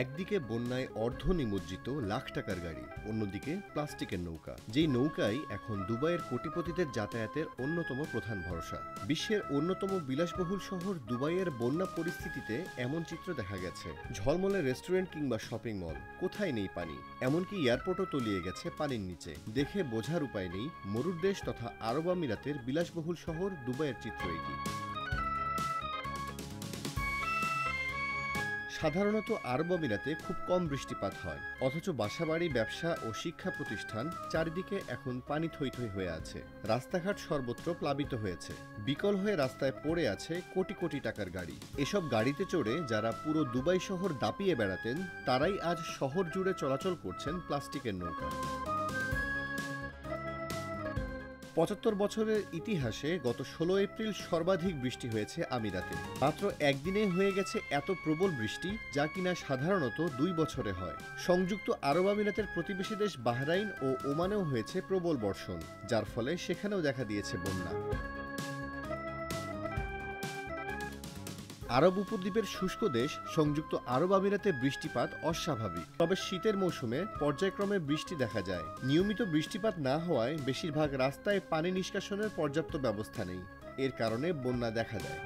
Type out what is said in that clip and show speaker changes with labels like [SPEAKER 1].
[SPEAKER 1] একদিকে বন্যায় অর্ধ নিমজ্জিত লাখ টাকার গাড়ি, অন্যদিকে প্লাস্টিকের নৌকা, যেই নৌকাই এখন দুবাইয়ের কোটিপতিদের যাতায়াতের অন্যতম প্রধান ভরসা। বিশ্বের অন্যতম বিলাসবহুল শহর দুবাইয়ের বন্যা পরিস্থিতিতে এমন চিত্র দেখা গেছে। ঝলমলে রেস্টুরেন্ট কিংবা শপিং মল, কোথায় নেই পানি, এমনকি এয়ারপোর্টও তলিয়ে গেছে পানির নিচে। দেখে বোঝার উপায় নেই মরুর দেশ তথা আরব আমিরাতের বিলাসবহুল শহর দুবাইয়ের চিত্র এটি। সাধারণত আরব আমিরাতে খুব কম বৃষ্টিপাত হয়, অথচ বাসাবাড়ি, ব্যবসা ও শিক্ষা প্রতিষ্ঠান চারিদিকে এখন পানি থই থই হয়ে আছে। রাস্তাঘাট সর্বত্র প্লাবিত হয়েছে, বিকল হয়ে রাস্তায় পড়ে আছে কোটি কোটি টাকার গাড়ি। এসব গাড়িতে চড়ে যারা পুরো দুবাই শহর দাপিয়ে বেড়াতেন, তারাই আজ শহর জুড়ে চলাচল করছেন প্লাস্টিকের নৌকা। ৭৫ বছরের ইতিহাসে গত ১৬ এপ্রিল সর্বাধিক বৃষ্টি হয়েছে আমিরাতে। মাত্র একদিনে হয়ে গেছে এত প্রবল বৃষ্টি, যা কিনা সাধারণত ২ বছরে হয়। সংযুক্ত আরব আমিরাতের প্রতিবেশী দেশ বাহরাইন ও ওমানেও হয়েছে প্রবল বর্ষণ, যার ফলে সেখানেও দেখা দিয়েছে বন্যা। আরব উপদ্বীপের শুষ্ক দেশ সংযুক্ত আরব আমিরাতে বৃষ্টিপাত অস্বাভাবিক, তবে শীতের মৌসুমে পর্যায়ক্রমে বৃষ্টি দেখা যায়। নিয়মিত বৃষ্টিপাত না হওয়ায় বেশিরভাগ রাস্তায় পানি নিষ্কাশনের পর্যাপ্ত ব্যবস্থা নেই, এর কারণে বন্যা দেখা দেয়।